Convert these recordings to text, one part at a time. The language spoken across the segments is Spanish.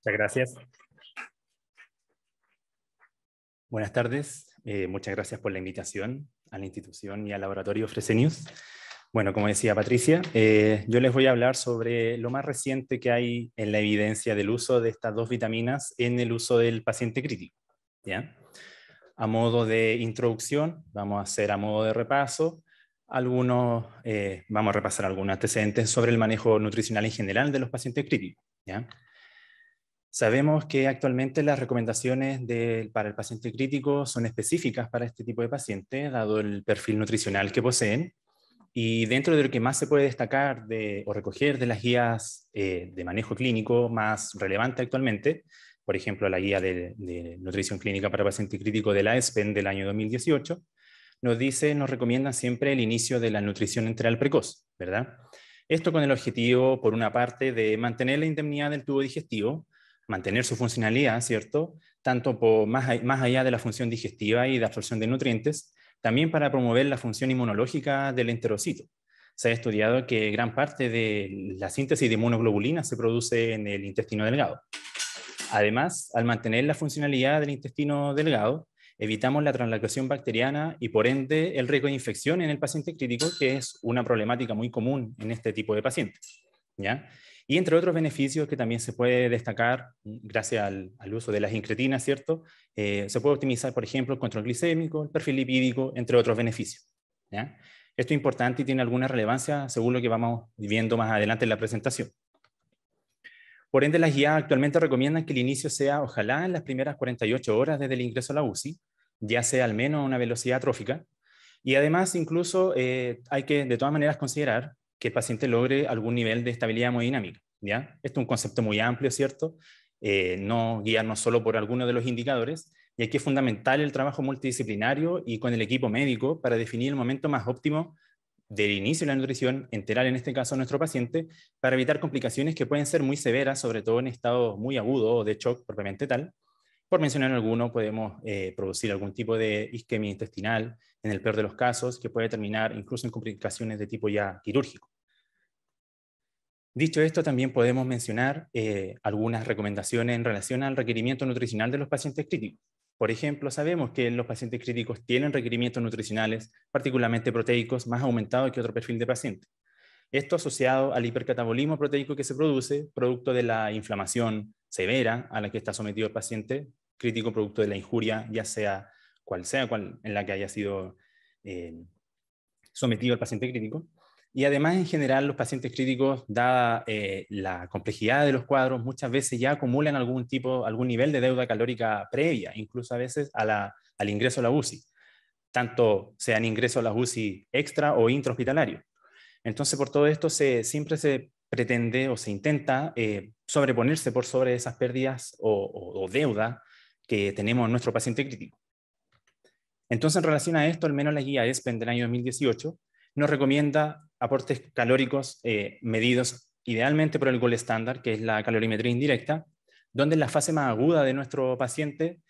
Muchas gracias. Buenas tardes. Muchas gracias por la invitación a la institución y al laboratorio Fresenius. Bueno, como decía Patricia, yo les voy a hablar sobre lo más reciente que hay en la evidencia del uso de estas dos vitaminas en el uso del paciente crítico. ¿Ya? A modo de introducción, vamos a hacer a modo de repaso vamos a repasar algunos antecedentes sobre el manejo nutricional en general de los pacientes críticos. ¿Ya? Sabemos que actualmente las recomendaciones para el paciente crítico son específicas para este tipo de paciente, dado el perfil nutricional que poseen, y dentro de lo que más se puede destacar o recoger de las guías de manejo clínico más relevante actualmente, por ejemplo, la guía de nutrición clínica para paciente crítico de la ESPEN del año 2018, nos recomiendan siempre el inicio de la nutrición enteral precoz, ¿verdad? Esto con el objetivo, por una parte, de mantener la indemnidad del tubo digestivo, mantener su funcionalidad, ¿cierto? Tanto más allá de la función digestiva y de absorción de nutrientes, también para promover la función inmunológica del enterocito. Se ha estudiado que gran parte de la síntesis de inmunoglobulina se produce en el intestino delgado. Además, al mantener la funcionalidad del intestino delgado, evitamos la translocación bacteriana y por ende el riesgo de infección en el paciente crítico, que es una problemática muy común en este tipo de pacientes. ¿Ya? Y entre otros beneficios que también se puede destacar gracias al uso de las incretinas, ¿cierto? Se puede optimizar, por ejemplo, el control glicémico, el perfil lipídico, entre otros beneficios. ¿Ya? Esto es importante y tiene alguna relevancia según lo que vamos viendo más adelante en la presentación. Por ende, las guías actualmente recomiendan que el inicio sea, ojalá, en las primeras 48 horas desde el ingreso a la UCI, ya sea al menos a una velocidad trófica. Y además, incluso hay que, de todas maneras, considerar que el paciente logre algún nivel de estabilidad hemodinámica. ¿Ya? Esto es un concepto muy amplio, ¿cierto? No guiarnos solo por algunos de los indicadores, y aquí es fundamental el trabajo multidisciplinario y con el equipo médico para definir el momento más óptimo del inicio de la nutrición enteral, en este caso a nuestro paciente, para evitar complicaciones que pueden ser muy severas, sobre todo en estados muy agudos o de shock propiamente tal. Por mencionar alguno, podemos producir algún tipo de isquemia intestinal, en el peor de los casos, que puede terminar incluso en complicaciones de tipo ya quirúrgico. Dicho esto, también podemos mencionar algunas recomendaciones en relación al requerimiento nutricional de los pacientes críticos. Por ejemplo, sabemos que los pacientes críticos tienen requerimientos nutricionales, particularmente proteicos, más aumentados que otro perfil de paciente. Esto asociado al hipercatabolismo proteico que se produce, producto de la inflamación severa a la que está sometido el paciente crítico, producto de la injuria, ya sea cual en la que haya sido sometido el paciente crítico. Y además, en general, los pacientes críticos, dada la complejidad de los cuadros, muchas veces ya acumulan algún nivel de deuda calórica previa, incluso a veces al ingreso a la UCI, tanto sean ingresos a la UCI extra o intrahospitalario. Entonces, por todo esto, siempre se pretende o se intenta sobreponerse por sobre esas pérdidas o deuda que tenemos en nuestro paciente crítico. Entonces, en relación a esto, al menos la guía ESPEN del año 2018 nos recomienda aportes calóricos medidos idealmente por el gold estándar, que es la calorimetría indirecta, donde en la fase más aguda de nuestro paciente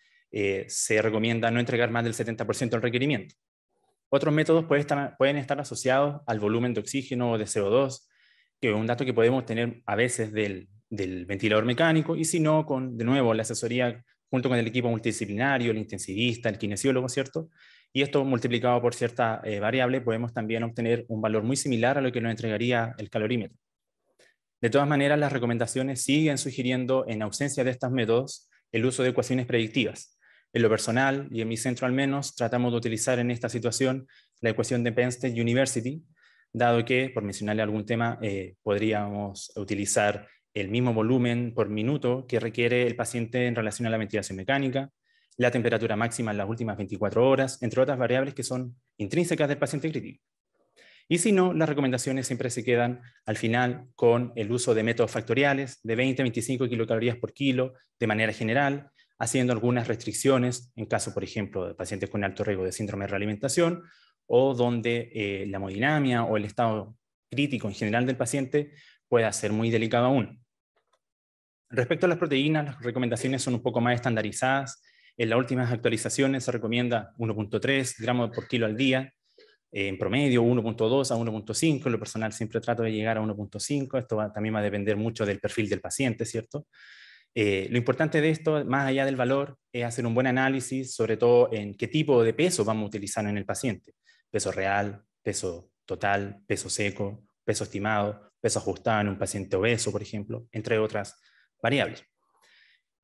se recomienda no entregar más del 70% del requerimiento. Otros métodos pueden estar asociados al volumen de oxígeno o de CO2, que es un dato que podemos tener a veces del ventilador mecánico, y si no, de nuevo, la asesoría junto con el equipo multidisciplinario, el intensivista, el kinesiólogo, ¿cierto? Y esto multiplicado por cierta variable, podemos también obtener un valor muy similar a lo que nos entregaría el calorímetro. De todas maneras, las recomendaciones siguen sugiriendo, en ausencia de estos métodos, el uso de ecuaciones predictivas. En lo personal, y en mi centro al menos, tratamos de utilizar en esta situación la ecuación de Penn State University, dado que, por mencionarle algún tema, podríamos utilizar el mismo volumen por minuto que requiere el paciente en relación a la ventilación mecánica, la temperatura máxima en las últimas 24 horas, entre otras variables que son intrínsecas del paciente crítico. Y si no, las recomendaciones siempre se quedan al final con el uso de métodos factoriales de 20 a 25 kilocalorías por kilo de manera general, haciendo algunas restricciones en caso, por ejemplo, de pacientes con alto riesgo de síndrome de realimentación o donde la hemodinamia o el estado crítico en general del paciente pueda ser muy delicado aún. Respecto a las proteínas, las recomendaciones son un poco más estandarizadas. En las últimas actualizaciones se recomienda 1.3 gramos por kilo al día, en promedio 1.2 a 1.5, en lo personal siempre trato de llegar a 1.5, esto también va a depender mucho del perfil del paciente, ¿cierto? Lo importante de esto, más allá del valor, es hacer un buen análisis, sobre todo en qué tipo de peso vamos a utilizar en el paciente. Peso real, peso total, peso seco, peso estimado, peso ajustado en un paciente obeso, por ejemplo, entre otras variables.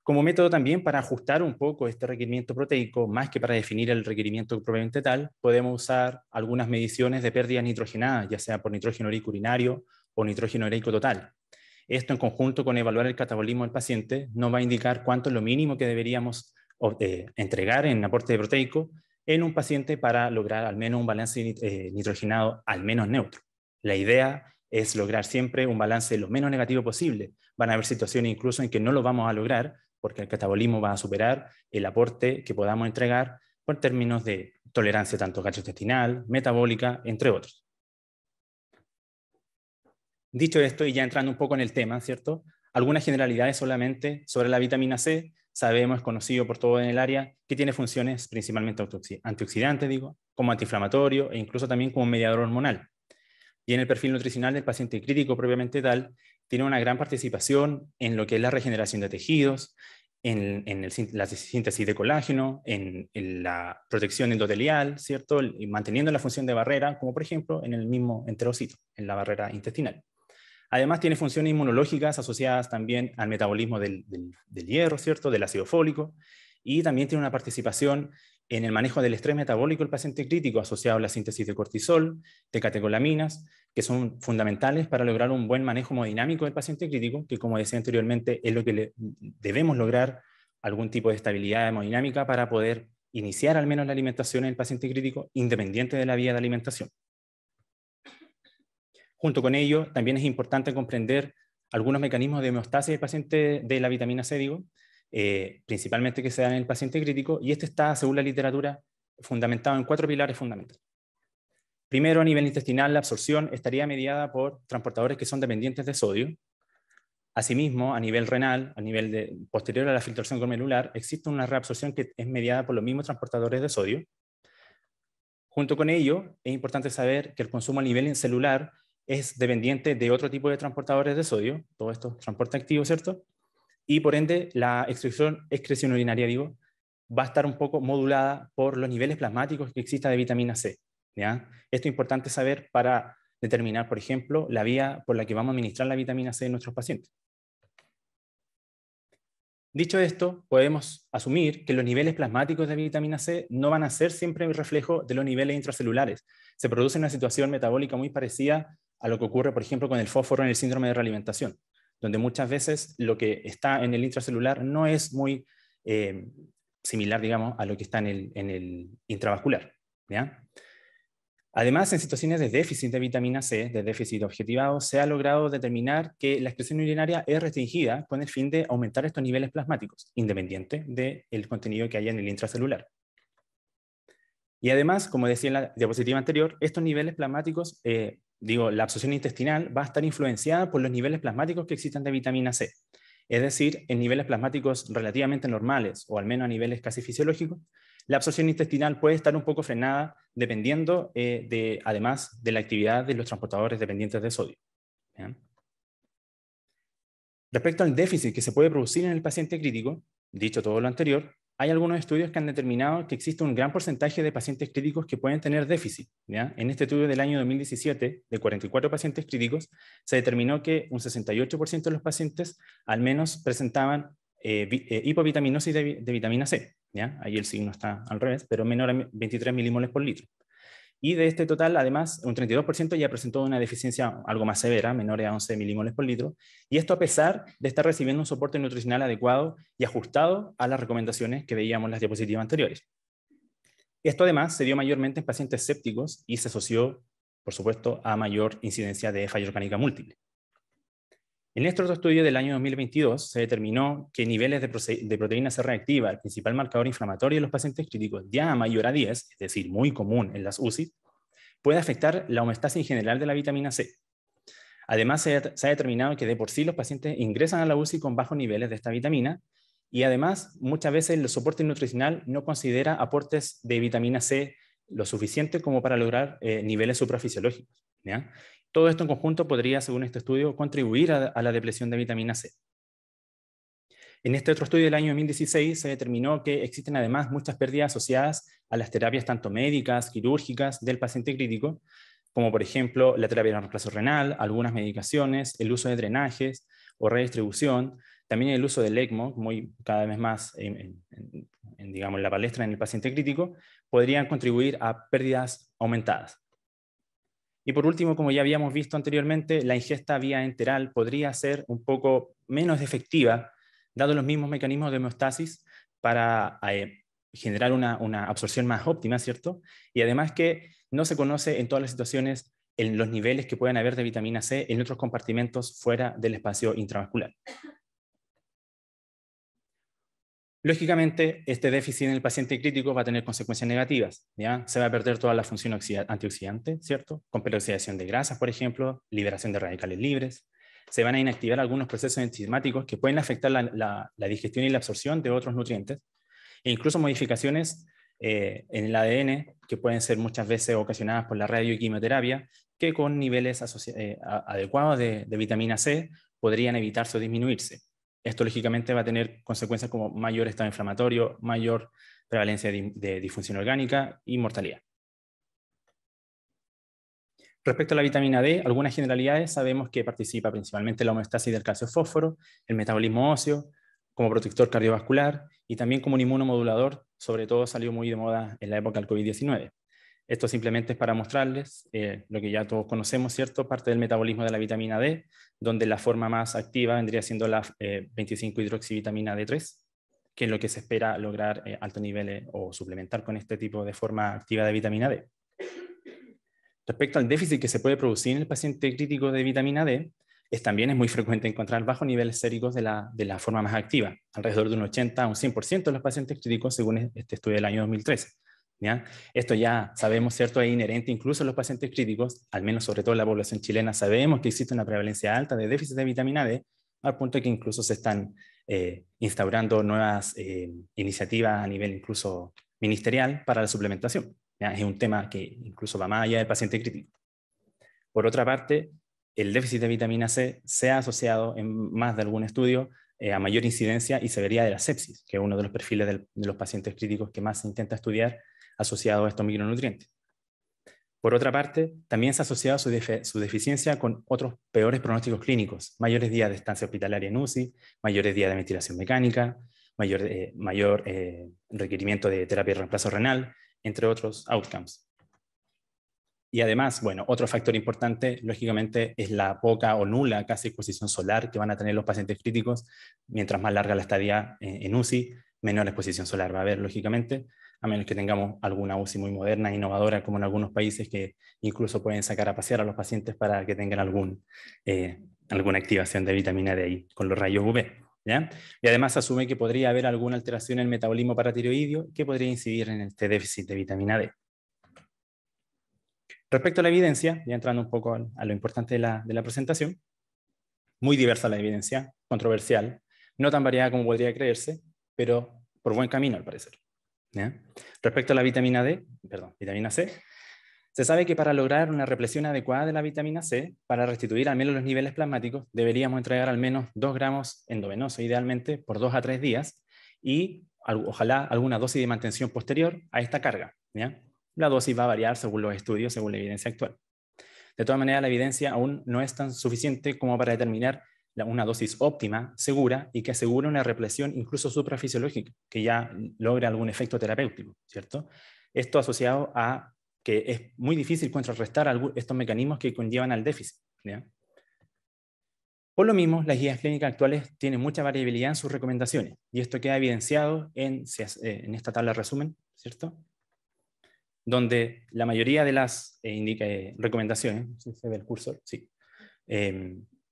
Como método también para ajustar un poco este requerimiento proteico, más que para definir el requerimiento propiamente tal, podemos usar algunas mediciones de pérdidas nitrogenadas, ya sea por nitrógeno ureico urinario o nitrógeno ureico total. Esto en conjunto con evaluar el catabolismo del paciente nos va a indicar cuánto es lo mínimo que deberíamos entregar en aporte proteico en un paciente para lograr al menos un balance nitrogenado al menos neutro. La idea es lograr siempre un balance lo menos negativo posible. Van a haber situaciones incluso en que no lo vamos a lograr porque el catabolismo va a superar el aporte que podamos entregar por términos de tolerancia tanto gastrointestinal, metabólica, entre otros. Dicho esto, y ya entrando un poco en el tema, ¿cierto? Algunas generalidades solamente sobre la vitamina C. Sabemos, es conocido por todo en el área, que tiene funciones principalmente antioxidantes, como antiinflamatorio e incluso también como mediador hormonal. Y en el perfil nutricional del paciente crítico propiamente tal, tiene una gran participación en lo que es la regeneración de tejidos, en la síntesis de colágeno, en la protección endotelial, ¿cierto? Y manteniendo la función de barrera, como por ejemplo en el mismo enterocito, en la barrera intestinal. Además tiene funciones inmunológicas asociadas también al metabolismo del hierro, ¿cierto? Del ácido fólico, y también tiene una participación en el manejo del estrés metabólico del paciente crítico asociado a la síntesis de cortisol, de catecolaminas, que son fundamentales para lograr un buen manejo hemodinámico del paciente crítico, que como decía anteriormente es lo que debemos lograr, algún tipo de estabilidad hemodinámica para poder iniciar al menos la alimentación en el paciente crítico independiente de la vía de alimentación. Junto con ello, también es importante comprender algunos mecanismos de homeostasis del paciente de la vitamina C, principalmente que se dan en el paciente crítico, y este está, según la literatura, fundamentado en 4 pilares fundamentales. Primero, a nivel intestinal, la absorción estaría mediada por transportadores que son dependientes de sodio. Asimismo, a nivel renal, a nivel posterior a la filtración glomerular, existe una reabsorción que es mediada por los mismos transportadores de sodio. Junto con ello, es importante saber que el consumo a nivel celular es dependiente de otro tipo de transportadores de sodio, todo esto transporte activo, ¿cierto? Y por ende, la excreción urinaria, va a estar un poco modulada por los niveles plasmáticos que exista de vitamina C, ¿ya? Esto es importante saber para determinar, por ejemplo, la vía por la que vamos a administrar la vitamina C en nuestros pacientes. Dicho esto, podemos asumir que los niveles plasmáticos de vitamina C no van a ser siempre el reflejo de los niveles intracelulares. Se produce una situación metabólica muy parecida a lo que ocurre, por ejemplo, con el fósforo en el síndrome de realimentación, donde muchas veces lo que está en el intracelular no es muy similar, digamos, a lo que está en el intravascular, ¿ya? Además, en situaciones de déficit de vitamina C, de déficit objetivado, se ha logrado determinar que la excreción urinaria es restringida con el fin de aumentar estos niveles plasmáticos, independiente del contenido que haya en el intracelular. Y además, como decía en la diapositiva anterior, estos niveles plasmáticos, la absorción intestinal va a estar influenciada por los niveles plasmáticos que existan de vitamina C. Es decir, en niveles plasmáticos relativamente normales, o al menos a niveles casi fisiológicos, la absorción intestinal puede estar un poco frenada dependiendo, además, de la actividad de los transportadores dependientes de sodio. ¿Bien? Respecto al déficit que se puede producir en el paciente crítico, dicho todo lo anterior, hay algunos estudios que han determinado que existe un gran porcentaje de pacientes críticos que pueden tener déficit, ¿ya? En este estudio del año 2017, de 44 pacientes críticos, se determinó que un 68% de los pacientes al menos presentaban hipovitaminosis de vitamina C, ¿ya? Ahí el signo está al revés, pero menor a 23 milimoles por litro. Y de este total, además, un 32% ya presentó una deficiencia algo más severa, menor a 11 milimoles por litro, y esto a pesar de estar recibiendo un soporte nutricional adecuado y ajustado a las recomendaciones que veíamos en las diapositivas anteriores. Esto además se dio mayormente en pacientes sépticos y se asoció, por supuesto, a mayor incidencia de falla orgánica múltiple. En este otro estudio del año 2022 se determinó que niveles de proteína C reactiva, el principal marcador inflamatorio de los pacientes críticos, ya mayor a 10, es decir, muy común en las UCI, puede afectar la homeostasis general de la vitamina C. Además, se ha determinado que de por sí los pacientes ingresan a la UCI con bajos niveles de esta vitamina y además muchas veces el soporte nutricional no considera aportes de vitamina C lo suficiente como para lograr niveles suprafisiológicos, ¿ya? Todo esto en conjunto podría, según este estudio, contribuir a la depresión de vitamina C. En este otro estudio del año 2016 se determinó que existen además muchas pérdidas asociadas a las terapias tanto médicas, quirúrgicas del paciente crítico, como por ejemplo la terapia de reemplazo renal, algunas medicaciones, el uso de drenajes o redistribución, también el uso del ECMO, muy cada vez más digamos, en la palestra en el paciente crítico, podrían contribuir a pérdidas aumentadas. Y por último, como ya habíamos visto anteriormente, la ingesta vía enteral podría ser un poco menos efectiva, dado los mismos mecanismos de homeostasis, para generar una absorción más óptima, ¿cierto? Y además que no se conoce en todas las situaciones en los niveles que pueden haber de vitamina C en otros compartimentos fuera del espacio intravascular. Lógicamente, este déficit en el paciente crítico va a tener consecuencias negativas, ¿ya? Se va a perder toda la función antioxidante, ¿cierto? Con peroxidación de grasas, por ejemplo, liberación de radicales libres. Se van a inactivar algunos procesos enzimáticos que pueden afectar la digestión y la absorción de otros nutrientes, e incluso modificaciones en el ADN que pueden ser muchas veces ocasionadas por la radio y quimioterapia, que con niveles adecuados de vitamina C podrían evitarse o disminuirse. Esto lógicamente va a tener consecuencias como mayor estado inflamatorio, mayor prevalencia de disfunción orgánica y mortalidad. Respecto a la vitamina D, algunas generalidades sabemos que participa principalmente en la homeostasis del calcio-fósforo, el metabolismo óseo, como protector cardiovascular y también como un inmunomodulador, sobre todo salió muy de moda en la época del COVID-19. Esto simplemente es para mostrarles lo que ya todos conocemos, ¿cierto? Parte del metabolismo de la vitamina D, donde la forma más activa vendría siendo la 25-hidroxivitamina D3, que es lo que se espera lograr altos niveles o suplementar con este tipo de forma activa de vitamina D. Respecto al déficit que se puede producir en el paciente crítico de vitamina D, también es muy frecuente encontrar bajos niveles séricos de la forma más activa, alrededor de un 80 a un 100% de los pacientes críticos según este estudio del año 2013. ¿Ya? Esto ya sabemos, ¿cierto? Es inherente incluso en los pacientes críticos, al menos sobre todo en la población chilena, sabemos que existe una prevalencia alta de déficit de vitamina D, al punto de que incluso se están instaurando nuevas iniciativas a nivel incluso ministerial para la suplementación. ¿Ya? Es un tema que incluso va más allá del paciente crítico. Por otra parte, el déficit de vitamina C se ha asociado en más de algún estudio a mayor incidencia y severidad de la sepsis, que es uno de los perfiles de los pacientes críticos que más se intenta estudiar asociado a estos micronutrientes. Por otra parte, también se ha asociado su deficiencia con otros peores pronósticos clínicos, mayores días de estancia hospitalaria en UCI, mayores días de ventilación mecánica, mayor requerimiento de terapia de reemplazo renal, entre otros outcomes. Y además, bueno, otro factor importante, lógicamente, es la poca o nula casi exposición solar que van a tener los pacientes críticos. Mientras más larga la estadía en UCI, menor exposición solar va a haber, lógicamente, a menos que tengamos alguna UCI muy moderna, innovadora, como en algunos países que incluso pueden sacar a pasear a los pacientes para que tengan alguna activación de vitamina D ahí con los rayos UV. ¿Ya? Y además asume que podría haber alguna alteración en el metabolismo paratiroideo que podría incidir en este déficit de vitamina D. Respecto a la evidencia, ya entrando un poco a lo importante de la presentación, muy diversa la evidencia, controversial, no tan variada como podría creerse, pero por buen camino al parecer. ¿Ya? Respecto a la vitamina C, se sabe que para lograr una represión adecuada de la vitamina C, para restituir al menos los niveles plasmáticos, deberíamos entregar al menos 2 gramos endovenoso, idealmente, por 2 a 3 días, y ojalá alguna dosis de mantención posterior a esta carga. ¿Ya? La dosis va a variar según los estudios, según la evidencia actual. De todas maneras, la evidencia aún no es tan suficiente como para determinar una dosis óptima, segura y que asegure una represión incluso suprafisiológica, que ya logre algún efecto terapéutico, ¿cierto? Esto asociado a que es muy difícil contrarrestar estos mecanismos que conllevan al déficit, ¿ya? Por lo mismo, las guías clínicas actuales tienen mucha variabilidad en sus recomendaciones, y esto queda evidenciado en esta tabla de resumen, ¿cierto? Donde la mayoría de las recomendaciones, si se ve el cursor, sí,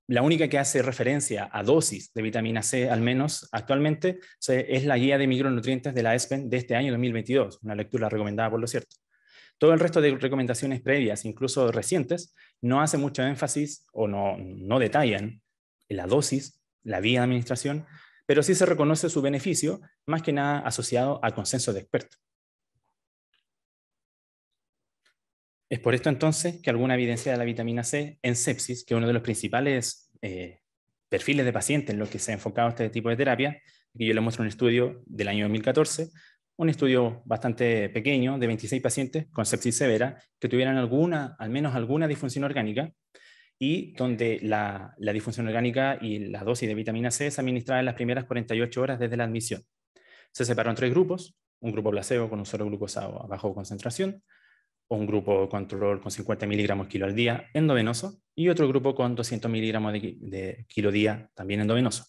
la única que hace referencia a dosis de vitamina C, al menos actualmente, es la guía de micronutrientes de la ESPEN de este año 2022, una lectura recomendada por lo cierto. Todo el resto de recomendaciones previas, incluso recientes, no hace mucho énfasis o no detallan la dosis, la vía de administración, pero sí se reconoce su beneficio, más que nada asociado al consenso de expertos. Es por esto entonces que alguna evidencia de la vitamina C en sepsis, que es uno de los principales perfiles de pacientes en los que se ha enfocado este tipo de terapia. Aquí yo les muestro un estudio del año 2014, un estudio bastante pequeño de 26 pacientes con sepsis severa que tuvieran al menos alguna disfunción orgánica, y donde la disfunción orgánica y la dosis de vitamina C se administraba en las primeras 48 horas desde la admisión. Se separaron 3 grupos, un grupo placebo con un solo glucosado a baja concentración, un grupo control con 50 miligramos kilo al día endovenoso y otro grupo con 200 miligramos de kilo día también endovenoso.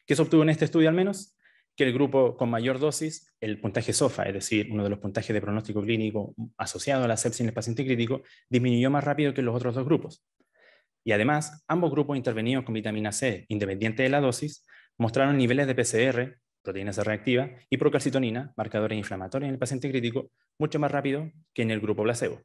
¿Qué se obtuvo en este estudio al menos? Que el grupo con mayor dosis, el puntaje SOFA, es decir, uno de los puntajes de pronóstico clínico asociado a la sepsis en el paciente crítico, disminuyó más rápido que los otros 2 grupos. Y además, ambos grupos intervenidos con vitamina C, independiente de la dosis, mostraron niveles de PCR, proteína C reactiva, y procalcitonina, marcadores inflamatorios en el paciente crítico, mucho más rápido que en el grupo placebo.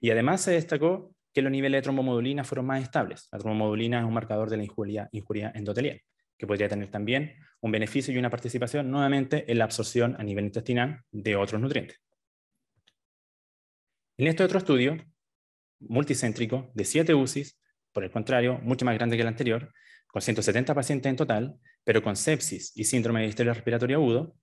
Y además se destacó que los niveles de trombomodulina fueron más estables. La trombomodulina es un marcador de la injuria endotelial, que podría tener también un beneficio y una participación nuevamente en la absorción a nivel intestinal de otros nutrientes. En este otro estudio, multicéntrico, de 7 UCIs, por el contrario, mucho más grande que el anterior, con 170 pacientes en total, pero con sepsis y síndrome de distrés respiratorio agudo,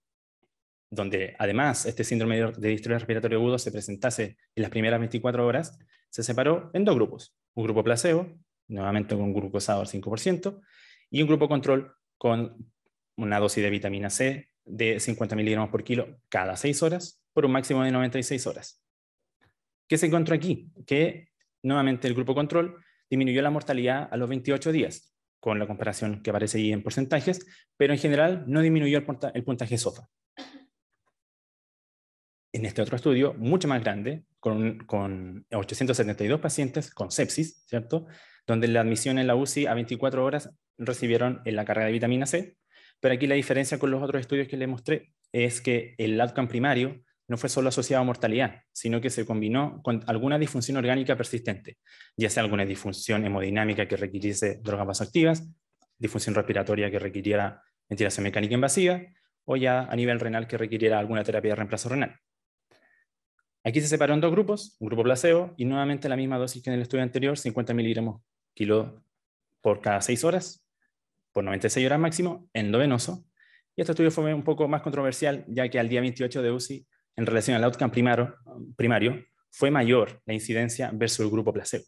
donde además este síndrome de distrés respiratorio agudo se presentase en las primeras 24 horas, se separó en 2 grupos. Un grupo placebo, nuevamente con glucosado al 5%, y un grupo control con una dosis de vitamina C de 50 miligramos por kilo cada 6 horas, por un máximo de 96 horas. ¿Qué se encontró aquí? Que nuevamente el grupo control disminuyó la mortalidad a los 28 días, con la comparación que aparece ahí en porcentajes, pero en general no disminuyó el puntaje SOFA. En este otro estudio, mucho más grande, con 872 pacientes con sepsis, ¿cierto? Donde la admisión en la UCI a 24 horas recibieron la carga de vitamina C, pero aquí la diferencia con los otros estudios que les mostré es que el outcome primario no fue solo asociado a mortalidad, sino que se combinó con alguna disfunción orgánica persistente, ya sea alguna disfunción hemodinámica que requiriese drogas vasoactivas, disfunción respiratoria que requiriera ventilación mecánica invasiva, o ya a nivel renal que requiriera alguna terapia de reemplazo renal. Aquí se separó en 2 grupos, un grupo placebo y nuevamente la misma dosis que en el estudio anterior, 50 miligramos kilo por cada 6 horas, por 96 horas máximo, endovenoso. Y este estudio fue un poco más controversial, ya que al día 28 de UCI, en relación al outcome primario, fue mayor la incidencia versus el grupo placebo,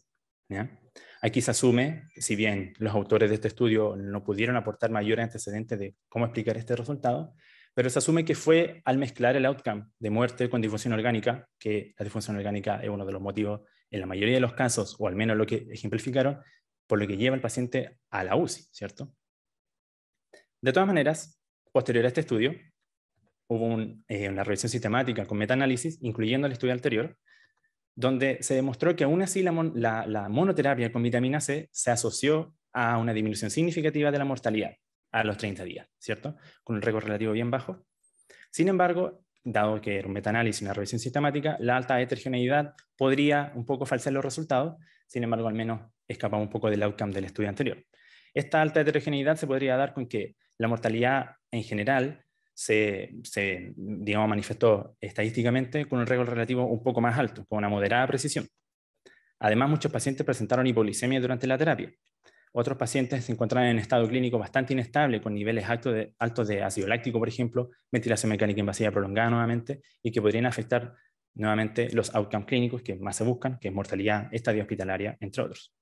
¿ya? Aquí se asume, si bien los autores de este estudio no pudieron aportar mayores antecedentes de cómo explicar este resultado, pero se asume que fue al mezclar el outcome de muerte con disfunción orgánica, que la disfunción orgánica es uno de los motivos en la mayoría de los casos, o al menos lo que ejemplificaron, por lo que lleva al paciente a la UCI, ¿cierto? De todas maneras, posterior a este estudio, hubo una revisión sistemática con metaanálisis, incluyendo el estudio anterior, donde se demostró que aún así la monoterapia con vitamina C se asoció a una disminución significativa de la mortalidad a los 30 días, ¿cierto? Con un récord relativo bien bajo. Sin embargo, dado que era un metaanálisis y una revisión sistemática, la alta heterogeneidad podría un poco falsear los resultados, sin embargo, al menos escapaba un poco del outcome del estudio anterior. Esta alta heterogeneidad se podría dar con que la mortalidad en general digamos, manifestó estadísticamente con un récord relativo un poco más alto, con una moderada precisión. Además, muchos pacientes presentaron hipoglicemia durante la terapia. Otros pacientes se encontraban en estado clínico bastante inestable, con niveles altos de ácido láctico, por ejemplo, ventilación mecánica invasiva prolongada nuevamente, y que podrían afectar nuevamente los outcomes clínicos que más se buscan, que es mortalidad, estadia hospitalaria, entre otros.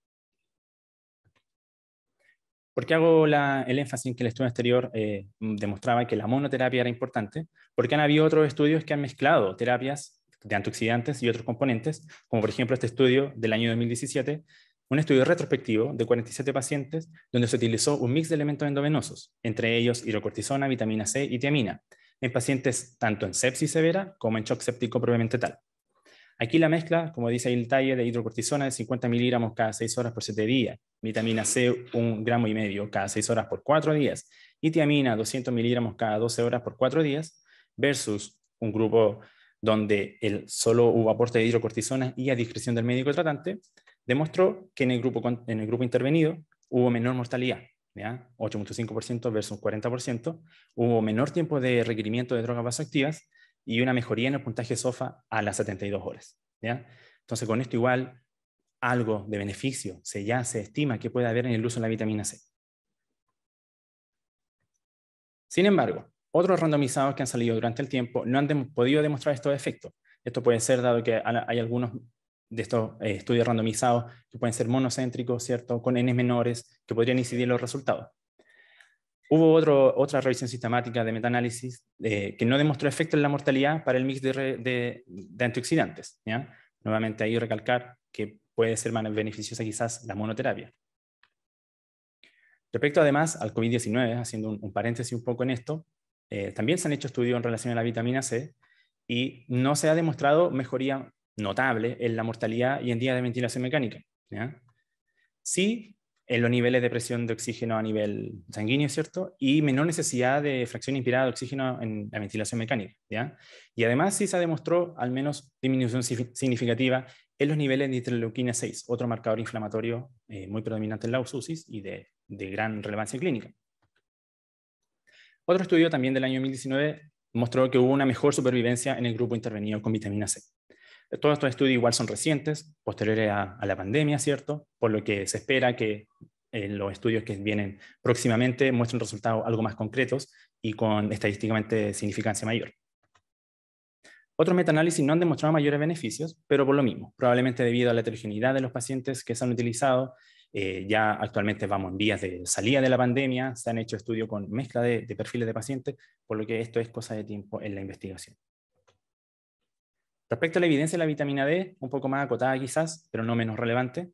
¿Por qué hago el énfasis en que el estudio anterior demostraba que la monoterapia era importante? Porque han habido otros estudios que han mezclado terapias de antioxidantes y otros componentes, como por ejemplo este estudio del año 2017, un estudio retrospectivo de 47 pacientes donde se utilizó un mix de elementos endovenosos, entre ellos hidrocortisona, vitamina C y tiamina, en pacientes tanto en sepsis severa como en shock séptico propiamente tal. Aquí la mezcla, como dice ahí el talle, de hidrocortisona de 50 miligramos cada 6 horas por 7 días, vitamina C 1,5 gramos cada 6 horas por 4 días, y tiamina 200 miligramos cada 12 horas por 4 días, versus un grupo donde solo hubo aporte de hidrocortisona y a discreción del médico tratante, demostró que en el grupo intervenido hubo menor mortalidad, 8,5% versus 40%, hubo menor tiempo de requerimiento de drogas vasoactivas, y una mejoría en el puntaje SOFA a las 72 horas. ¿Ya? Entonces, con esto igual, algo de beneficio ya se estima que puede haber en el uso de la vitamina C. Sin embargo, otros randomizados que han salido durante el tiempo no han podido demostrar estos efectos. Esto puede ser dado que hay algunos de estos estudios randomizados que pueden ser monocéntricos, ¿cierto? Con n menores, que podrían incidir en los resultados. Hubo otra revisión sistemática de metaanálisis que no demostró efecto en la mortalidad para el mix de antioxidantes, ¿ya? Nuevamente ahí recalcar que puede ser más beneficiosa quizás la monoterapia. Respecto además al COVID-19, haciendo un paréntesis un poco en esto, también se han hecho estudios en relación a la vitamina C y no se ha demostrado mejoría notable en la mortalidad y en días de ventilación mecánica, ¿ya? Sí, en los niveles de presión de oxígeno a nivel sanguíneo, ¿cierto? Y menor necesidad de fracción inspirada de oxígeno en la ventilación mecánica, ¿ya? Y además sí se demostró al menos disminución significativa en los niveles de interleuquina 6, otro marcador inflamatorio muy predominante en la UCIs y de gran relevancia clínica. Otro estudio también del año 2019 mostró que hubo una mejor supervivencia en el grupo intervenido con vitamina C. Todos estos estudios igual son recientes, posteriores a la pandemia, ¿cierto? Por lo que se espera que los estudios que vienen próximamente muestren resultados algo más concretos y con estadísticamente significancia mayor. Otros metaanálisis no han demostrado mayores beneficios, pero por lo mismo, probablemente debido a la heterogeneidad de los pacientes que se han utilizado. Ya actualmente vamos en vías de salida de la pandemia, se han hecho estudios con mezcla de perfiles de pacientes, por lo que esto es cosa de tiempo en la investigación. Respecto a la evidencia de la vitamina D, un poco más acotada quizás, pero no menos relevante,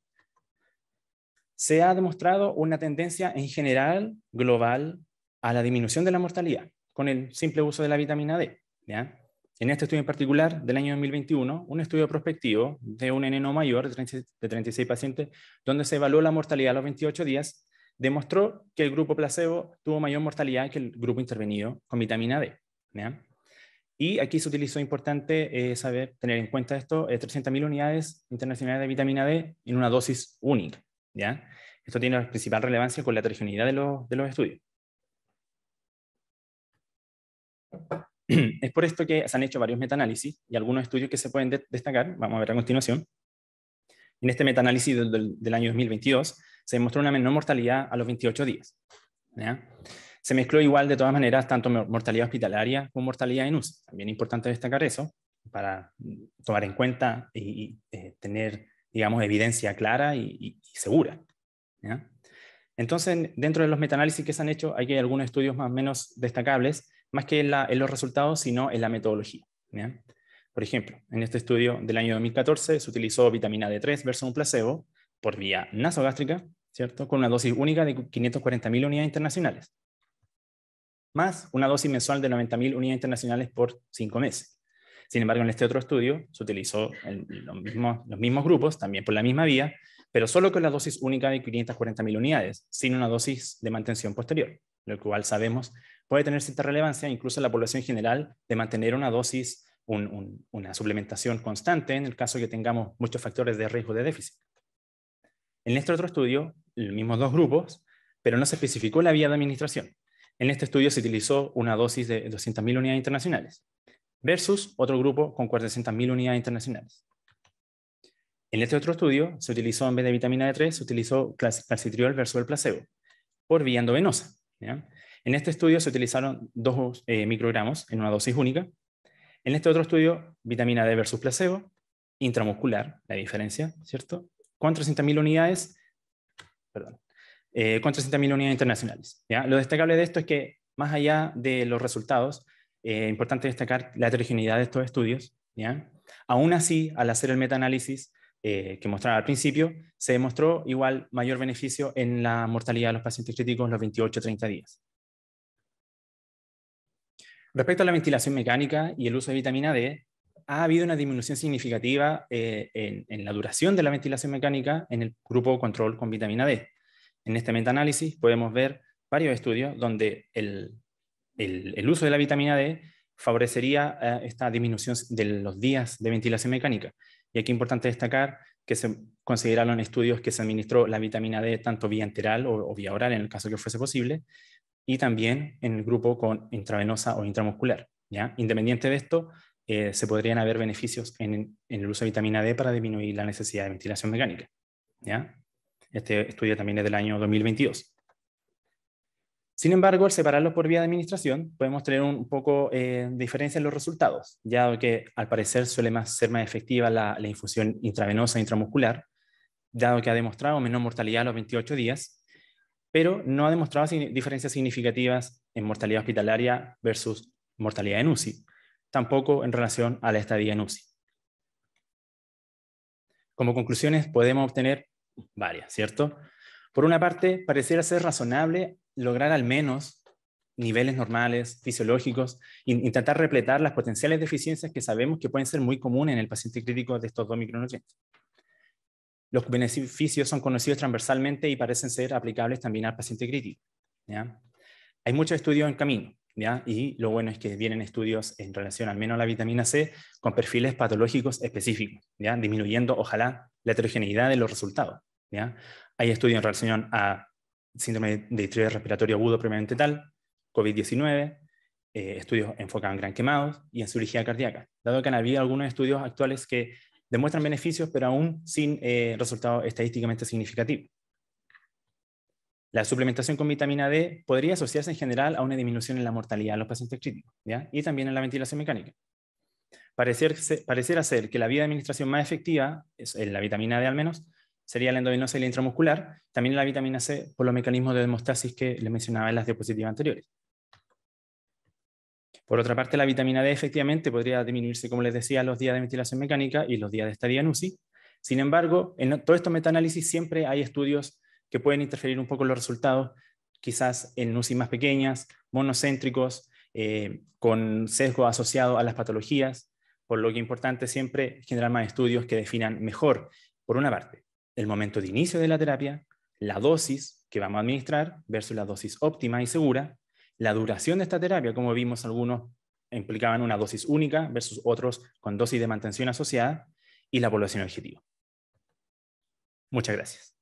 se ha demostrado una tendencia en general, global, a la disminución de la mortalidad con el simple uso de la vitamina D, ¿ya? En este estudio en particular, del año 2021, un estudio prospectivo de un NNO mayor de 36 pacientes, donde se evaluó la mortalidad a los 28 días, demostró que el grupo placebo tuvo mayor mortalidad que el grupo intervenido con vitamina D, ¿ya? Y aquí se utilizó, importante tener en cuenta esto, 300.000 unidades internacionales de vitamina D en una dosis única, ¿ya? Esto tiene la principal relevancia con la heterogeneidad de los estudios. Es por esto que se han hecho varios metaanálisis y algunos estudios que se pueden destacar, vamos a ver a continuación. En este metaanálisis del año 2022 se demostró una menor mortalidad a los 28 días, ¿ya? Se mezcló igual de todas maneras tanto mortalidad hospitalaria como mortalidad en UCI. También es importante destacar eso para tomar en cuenta y tener, digamos, evidencia clara y segura, ¿ya? Entonces, dentro de los metaanálisis que se han hecho, hay algunos estudios más o menos destacables, más que en los resultados, sino en la metodología, ¿ya? Por ejemplo, en este estudio del año 2014 se utilizó vitamina D3 versus un placebo por vía nasogástrica, ¿cierto? Con una dosis única de 540.000 unidades internacionales, más una dosis mensual de 90.000 unidades internacionales por 5 meses. Sin embargo, en este otro estudio se utilizó los mismos grupos, también por la misma vía, pero solo con la dosis única de 540.000 unidades, sin una dosis de mantención posterior, lo cual sabemos puede tener cierta relevancia incluso en la población general de mantener una dosis, una suplementación constante en el caso de que tengamos muchos factores de riesgo de déficit. En este otro estudio, los mismos dos grupos, pero no se especificó la vía de administración. En este estudio se utilizó una dosis de 200.000 unidades internacionales, versus otro grupo con 400.000 unidades internacionales. En este otro estudio se utilizó, en vez de vitamina D3, se utilizó calcitriol versus el placebo, por vía endovenosa, ¿ya? En este estudio se utilizaron 2 microgramos en una dosis única. En este otro estudio, vitamina D versus placebo, intramuscular, la diferencia, ¿cierto? Con 300.000 unidades, perdón, con 300.000 unidades internacionales, ¿ya? Lo destacable de esto es que, más allá de los resultados, importante destacar la heterogeneidad de estos estudios, ¿ya? Aún así, al hacer el metaanálisis que mostraba al principio, se demostró igual mayor beneficio en la mortalidad de los pacientes críticos los 28-30 días. Respecto a la ventilación mecánica y el uso de vitamina D, ha habido una disminución significativa en la duración de la ventilación mecánica en el grupo control con vitamina D. En este metaanálisis podemos ver varios estudios donde el uso de la vitamina D favorecería esta disminución de los días de ventilación mecánica. Y aquí es importante destacar que se consideraron estudios que se administró la vitamina D tanto vía enteral o vía oral, en el caso que fuese posible, y también en el grupo con intravenosa o intramuscular, ¿ya? Independiente de esto, se podrían haber beneficios en el uso de vitamina D para disminuir la necesidad de ventilación mecánica, ¿ya? Este estudio también es del año 2022. Sin embargo, al separarlos por vía de administración, podemos tener un poco de diferencia en los resultados, ya que al parecer suele ser más efectiva la infusión intravenosa e intramuscular, dado que ha demostrado menor mortalidad a los 28 días, pero no ha demostrado diferencias significativas en mortalidad hospitalaria versus mortalidad en UCI, tampoco en relación a la estadía en UCI. Como conclusiones podemos obtener varias, ¿cierto? Por una parte, pareciera ser razonable lograr al menos niveles normales, fisiológicos, e intentar repletar las potenciales deficiencias que sabemos que pueden ser muy comunes en el paciente crítico de estos dos micronutrientes. Los beneficios son conocidos transversalmente y parecen ser aplicables también al paciente crítico, ¿ya? Hay muchos estudios en camino, ¿ya? Y lo bueno es que vienen estudios en relación al menos a la vitamina C con perfiles patológicos específicos, ¿ya? Disminuyendo, ojalá, la heterogeneidad de los resultados, ¿ya? Hay estudios en relación a síndrome de distrés respiratorio agudo previamente tal, COVID-19, estudios enfocados en gran quemados y en cirugía cardíaca, dado que han habido algunos estudios actuales que demuestran beneficios, pero aún sin resultados estadísticamente significativos. La suplementación con vitamina D podría asociarse en general a una disminución en la mortalidad de los pacientes críticos, ¿ya? Y también en la ventilación mecánica. Pareciera ser que la vía de administración más efectiva, la vitamina D al menos, sería la endovenosa y la intramuscular, también la vitamina C por los mecanismos de hemostasis que les mencionaba en las diapositivas anteriores. Por otra parte, la vitamina D efectivamente podría disminuirse, como les decía, los días de ventilación mecánica y los días de estadía en UCI. Sin embargo, en todos estos metaanálisis siempre hay estudios que pueden interferir un poco en los resultados, quizás en UCI más pequeñas, monocéntricos, con sesgo asociado a las patologías, por lo que es importante siempre generar más estudios que definan mejor, por una parte, el momento de inicio de la terapia, la dosis que vamos a administrar versus la dosis óptima y segura, la duración de esta terapia, como vimos algunos implicaban una dosis única versus otros con dosis de mantención asociada, y la población objetivo. Muchas gracias.